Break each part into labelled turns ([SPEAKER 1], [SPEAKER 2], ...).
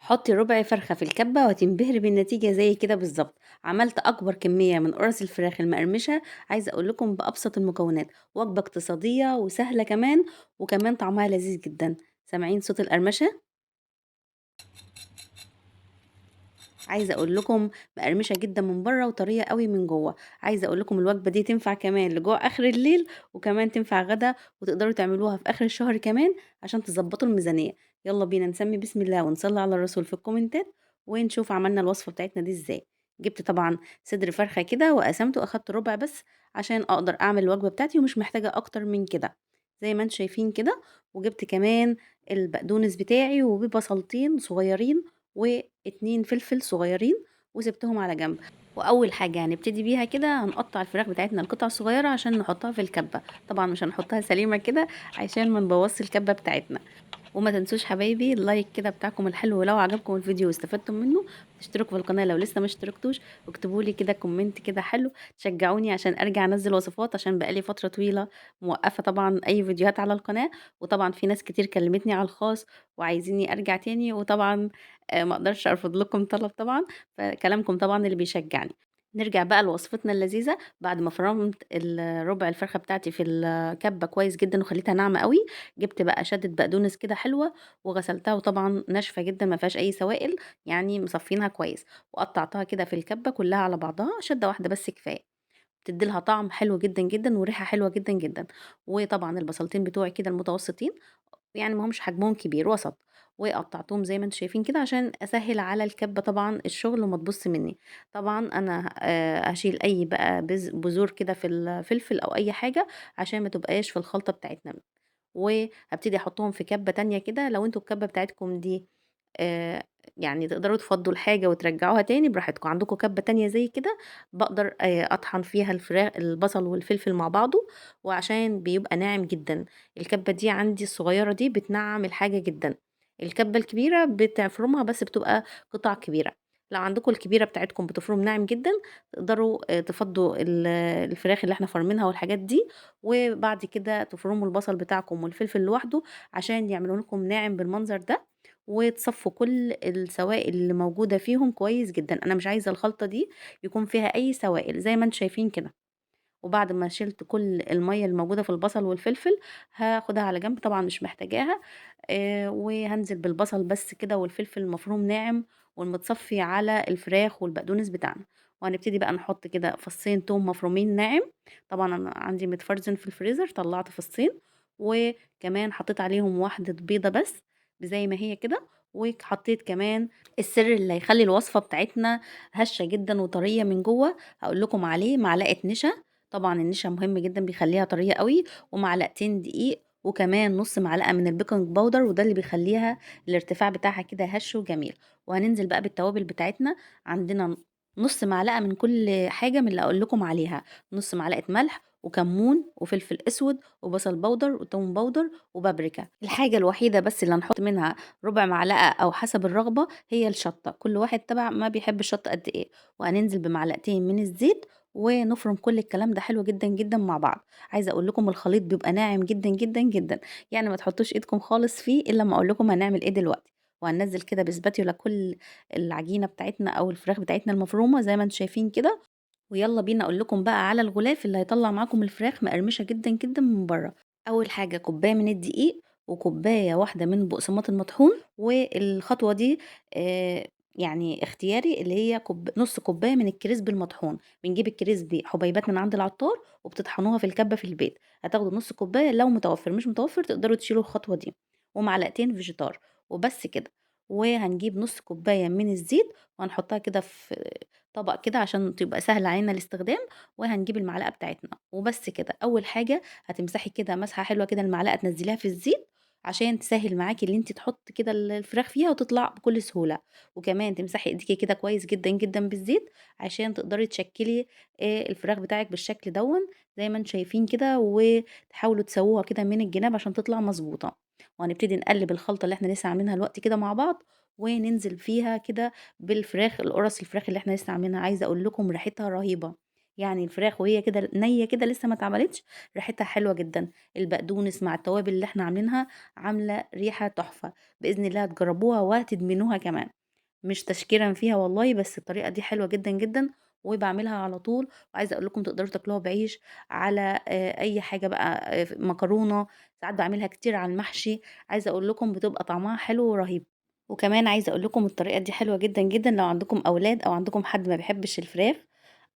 [SPEAKER 1] حطي ربع فرخة في الكبة وهتنبهري بالنتيجة زي كده بالظبط. عملت أكبر كمية من قرص الفراخ المقرمشة، عايزة أقول لكم بأبسط المكونات، وجبة اقتصادية وسهلة كمان، وكمان طعمها لذيذ جدا. سامعين صوت القرمشة؟ عايزة أقول لكم مقرمشة جدا من بره وطرية قوي من جوه. عايزة أقول لكم الوجبة دي تنفع كمان لجوع آخر الليل، وكمان تنفع غدا، وتقدروا تعملوها في آخر الشهر كمان عشان تظبطوا الميزانية. يلا بينا نسمي بسم الله ونصلي على الرسول في الكومنتات، ونشوف عملنا الوصفة بتاعتنا دي ازاي. جبت طبعا صدر فرخة كده وقسمته واخدت ربع بس عشان أقدر أعمل الوجبة بتاعتي، ومش محتاجة أكتر من كده زي ما انتم شايفين كده. وجبت كمان البقدونس بتاعي وبصلتين صغيرين واتنين فلفل صغيرين، وسبتهم على جنب. واول حاجه هنبتدي بيها كده هنقطع الفراخ بتاعتنا لقطع صغيره عشان نحطها في الكبه. طبعا مش هنحطها سليمه كده عشان ما نبوظش الكبه بتاعتنا. وما تنسوش حبايبي اللايك كده بتاعكم الحلو لو عجبكم الفيديو واستفدتم منه. تشتركوا في القناه لو لسه ما اشتركتوش، واكتبوا لي كده كومنت كده حلو تشجعوني عشان ارجع انزل وصفات، عشان بقالي فتره طويله موقفه طبعا اي فيديوهات على القناه. وطبعا في ناس كتير كلمتني على الخاص وعايزيني ارجع تاني، وطبعا ما اقدرش ارفض لكم طلب طبعا، فكلامكم طبعا اللي بيشجعني. نرجع بقى لوصفتنا اللذيذة. بعد ما فرمت ربع الفرخة بتاعتي في الكبة كويس جدا وخليتها ناعمة قوي، جبت بقى شدة بقدونس كده حلوة وغسلتها، وطبعا ناشفة جدا ما فيهاش اي سوائل، يعني مصفينها كويس. وقطعتها كده في الكبة كلها على بعضها شدة واحدة بس كفاية. بتدي لها طعم حلو جدا جدا وريحة حلوة جدا جدا. وطبعا البصلتين بتوعي كده المتوسطين، يعني ما همش حجمهم كبير، وسط. وقطعتهم زي ما انتم شايفين كده عشان اسهل على الكبه طبعا الشغل وما تبص مني. طبعا انا هشيل اي بقى بذور كده في الفلفل او اي حاجه عشان ما تبقاش في الخلطه بتاعتنا. وهابتدي احطهم في كبه تانية كده. لو انتوا الكبه بتاعتكم دي آآ يعني تقدروا تفضّوا الحاجة وترجّعوها تاني براحتكم، عندكم كَبّة تانية زي كده باقدر أطحن فيها البصل والفلفل مع بعضه، وعشان بيبقى ناعم جدًا. الكَبّة دي عندي الصغيّرة دي بتنعّم الحاجة جدًا. الكَبّة الكبيرة بتفرمها بس بتبقى قطع كبيرة. لو عندكم الكبيرة بتاعتكم بتفرم ناعم جدًا، تقدروا تفضّوا الفراخ اللي إحنا فارمينها والحاجات دي، وبعد كده تفرموا البصل بتاعكم والفلفل لوحده عشان يعملوا لكم ناعم بالمنظر ده. وتصفّوا كل السوائل اللي موجودة فيهم كويس جدًا. أنا مش عايزة الخلطة دي يكون فيها أي سوائل زي ما أنتم شايفين كده. وبعد ما شِلت كل المَيّة الموجودة في البصل والفلفل، هاخدها على جنب طبعًا مش محتاجاها. وهانزل بالبصل بس كده والفلفل المفروم ناعم والمتصفّي على الفراخ والبقدونس بتاعنا. وهنبتدي بقى نحط كده فصّين توم مفرومين ناعم. طبعًا أنا عندي متفرزن في الفريزر طلّعت فصّين، وكمان حطيت عليهم واحدة بيضة بس زي ما هي كده. حطيت كمان السر اللي هيخلّي الوصفة بتاعتنا هشة جدًا وطرية من جوّه، هاقول لكم عليه: معلقة نشا. طبعًا النشا مهم جدًا بيخلّيها طرية أوي، ومعلقتين دقيق، وكمان نُص معلقة من البيكنج باودر، وده اللي بيخلّيها الارتفاع بتاعها كده هش وجميل. وهننزل بقى بالتوابل بتاعتنا. عندنا نُص معلقة من كل حاجة من اللي هاقول لكم عليها، نُص معلقة ملح وكمون وفلفل أسود وبصل باودر وتوم باودر وبابريكا. الحاجة الوحيدة بس اللي هنحط منها ربع معلقة أو حسب الرغبة هي الشطة، كل واحد تبع ما بيحب الشطة قد إيه. وهننزل بمعلقتين من الزيت ونفرم كل الكلام ده حلو جدًا، جدًا مع بعض. عايزة أقول لكم الخليط بيبقى ناعم جدًا، جدًا، جدًا، يعني ما تحطوش إيدكم خالص فيه إلا أمّا أقول لكم هنعمل إيه دلوقتي. وهننزّل كده بسباتيولا كل العجينة بتاعتنا أو الفراخ بتاعتنا المفرومة زي ما أنتم شايفين كده. ويالّا بينا أقول لكم بقى على الغلاف اللي هيطلّع معاكم الفراخ مقرمشة جدًا، جدًا من برّه. أول حاجة كوباية من الدقيق، وكوباية واحدة من البقسماط المطحون. والخطوة دي يعني اختياري، اللي هي نُص كوباية من الكريسبي المطحون. بنجيب الكريسبي حبيبات من عند العطار وبتطحنوها في الكبة في البيت. هتاخدوا نُص كوباية لو متوفر، مش متوفر تقدروا تشيلوا الخطوة دي. ومعلقتين فيجيتار وبس كده. وهنجيب نُص كوباية من الزيت وهنحطها كده في طبق كده عشان تبقى سهل علينا الاستخدام. وهنجيب المعلقة بتاعتنا وبس كده. أول حاجة هتمسحي كده مسحة حلوة كده المعلقة تنزّليها في الزيت عشان تسهّل معاكِ اللي أنتِ تحطّي كده الفراخ فيها وتطلع بكل سهولة. وكمان تمسحي إيديكِ كده كويس جدًا، جدًا بالزيت عشان تقدري تشكّلي الفراخ بتاعِك بالشكل دوًّا زي ما أنتم شايفين كده. وتحاولوا تسوّوها كده من الجناب عشان تطلع مضبوطة. وهنبتدي نقلّب الخلطة اللي إحنا لسه عاملينها دلوقتي كده مع بعض، وننزل فيها كده بالفراخ القرص الفراخ اللي إحنا لسه عاملينها. عايزة أقول لكم ريحتها رهيبة. يعني الفراخ وهي كده نية كده لسه ما اتعملتش ريحتها حلوة جدًا، البقدونس مع التوابل اللي إحنا عاملينها عاملة ريحة تحفة، بإذن الله هتجربوها وهتدمنوها كمان. مش تشكيرًا فيها والله، بس الطريقة دي حلوة جدًا، جدًا، وباعملها على طول، وعايزة أقول لكم تقدروا تاكلوها بعيش، على أي حاجة بقى مكرونة، ساعات باعملها كتير على المحشي، عايزة أقول لكم بتبقى طعمها حلو ورهيب. وكمان عايزة أقول لكم الطريقة دي حلوة جدًا، جدًا، لو عندكم أولاد أو عندكم حد ما بيحبش الفراخ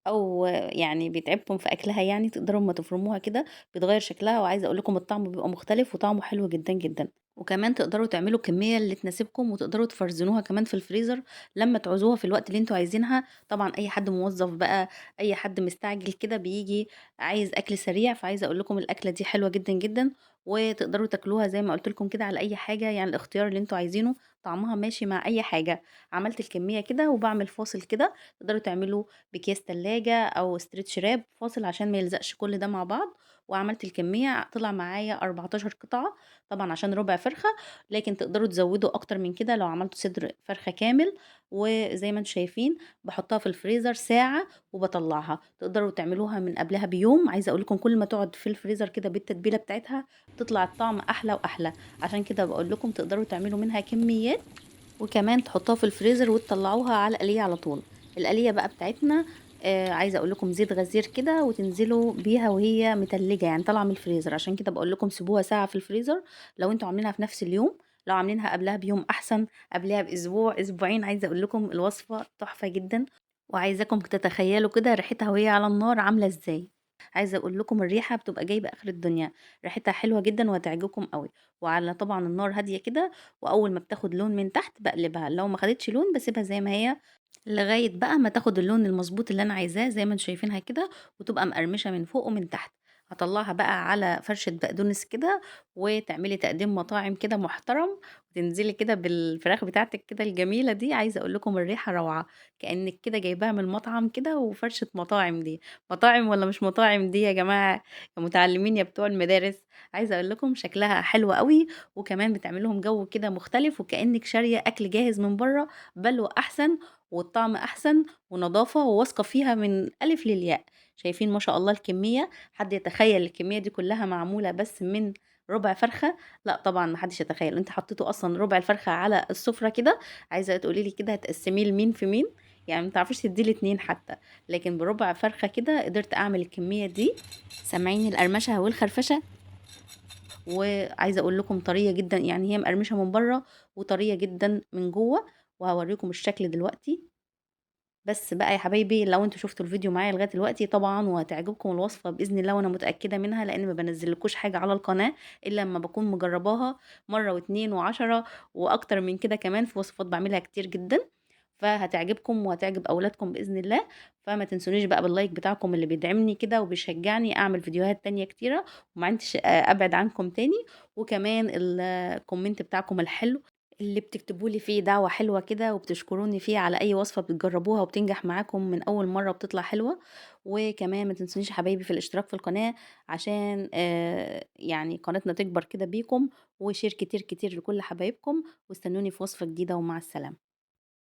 [SPEAKER 1] أو يعني بيتعبكم في أكلها يعني، تقدروا أمّا تفرموها كده بيتغيّر شكلها، وعايزة أقول لكم الطعم بيبقى مختلف وطعمه حلو جدًا، جدًا. وكمان تقدروا تعملوا الكمية اللي تناسبكم، وتقدروا تفرزنوها كمان في الفريزر لمّا تعوزوها في الوقت اللي أنتم عايزينها، طبعًا أي حد موظف بقى، أي حد مستعجل كده بييجي عايز أكل سريع، فعايزة أقول لكم الأكلة دي حلوة جدًا، جدًا، وتقدروا تاكلوها زي ما قُلت لكم كده على أي حاجة، يعني الاختيار اللي أنتم عايزينه، طعمها ماشي مع أي حاجة. عملت الكمية كده وباعمل فاصل كده، تقدروا تعملوا بأكياس تلاجة أو stretch wrap فاصل عشان ما يلزقش كل ده مع بعض، وعملت الكمية طلع معايا 14 قطعة، طبعًا عشان ربع فرخة، لكن تقدروا تزودوا أكتر من كده لو عملتوا صدر فرخة كامل، وزي ما أنتم شايفين باحطها في الفريزر ساعة وباطلعها، تقدروا تعملوها من قبلها بيوم، عايزة أقول لكم كل ما تقعد في الفريزر كده بالتتبيلة بتاعتها تطلع الطعم أحلى وأحلى، عشان كده باقول لكم تقدروا تعملوا منها كميات وكمان تحطوها في الفريزر وتطلعوها على القلية على طول. القلية بقى بتاعتنا عايزة أقول لكم زيت غزير كده وتنزلوا بيها وهي متلجة يعني طالعة من الفريزر، عشان كده باقول لكم سيبوها ساعة في الفريزر لو أنتم عاملينها في نفس اليوم، لو عاملينها قبلها بيوم أحسن، قبلها بأسبوع، أسبوعين، عايزة أقول لكم الوصفة تحفة جدًا، وعايزاكم تتخيلوا كده ريحتها وهي على النار عاملة إزاي. عايزة أقول لكم الريحة بتبقى جايبة آخر الدنيا، ريحتها حلوة جدًا وهتعجبكم أوي، وعلى طبعًا النار هادية كده وأول ما بتاخد لون من تحت باقلبها، لو ما خدتش لون باسيبها زي ما هي لغاية بقى ما تاخد اللون المضبوط اللي أنا عايزاه زي ما أنتم شايفينها كده، وتبقى مقرمشة من فوق ومن تحت. هاطلّعها بقى على فرشة بقدونس كده، وتعملي تقديم مطاعم كده محترم، وتنزلي كده بالفراخ بتاعتِك كده الجميلة دي، عايزة أقول لكم الريحة روعة، كأنِك كده جايباها من المطعم كده وفرشة مطاعم دي، مطاعم والّا مش مطاعم دي يا جماعة يا متعلمين يا بتوع المدارس، عايزة أقول لكم شكلها حلو أوي، وكمان بتعمل لهم جو كده مختلف، وكأنِك شارية أكل جاهز من برّه، بل وأحسن، والطعم أحسن، ونضافة، وواثقة فيها من الألف للياء. شايفين ما شاء الله الكمية، حد يتخيل الكمية دي كلها معمولة بس من ربع فرخة؟ لأ طبعًا ما حدش يتخيل، أنتِ حطيتوا أصلًا ربع الفرخة على السفرة كده، عايزة تقولي لي كده هتقسميه لمين في مين؟ يعني ما تعرفيش تدّيه ل2 حتى، لكن بربع فرخة كده قدرت أعمل الكمية دي، سامعين القرمشة والخرفشة؟ وعايزة أقول لكم طرية جدًا، يعني هي مقرمشة من برّه وطرية جدًا من جوّه، وهاوريكم الشكل دلوقتي. بس بقى يا حبايبي لو أنتم شفتوا الفيديو معايا لغاية دلوقتي طبعًا وهتعجبكم الوصفة بإذن الله وأنا متأكدة منها، لإن ما بانزّلكوش حاجة على القناة إلا أمّا باكون مجرباها مرة و2 و10 وأكتر من كده كمان، في وصفات باعملها كتير جدًا، فهتعجبكم وهتعجب أولادكم بإذن الله، فما تنسونيش بقى باللايك بتاعكم اللي بيدعمني كده وبيشجعني أعمل فيديوهات تانية كتيرة، وما عدتش أبعد عنكم تاني، وكمان الcomment بتاعكم الحلو اللي بتكتبوا لي فيه دعوة حلوة كده وبتشكروني فيه على أي وصفة بتجربوها وبتنجح معاكم من أول مرة وبتطلع حلوة، وكمان ما تنسونيش يا حبايبي في الاشتراك في القناة عشان يعني قناتنا تكبر كده بيكم، وشير كتير كتير لكل حبايبكم، واستنوني في وصفة جديدة ومع السلامة.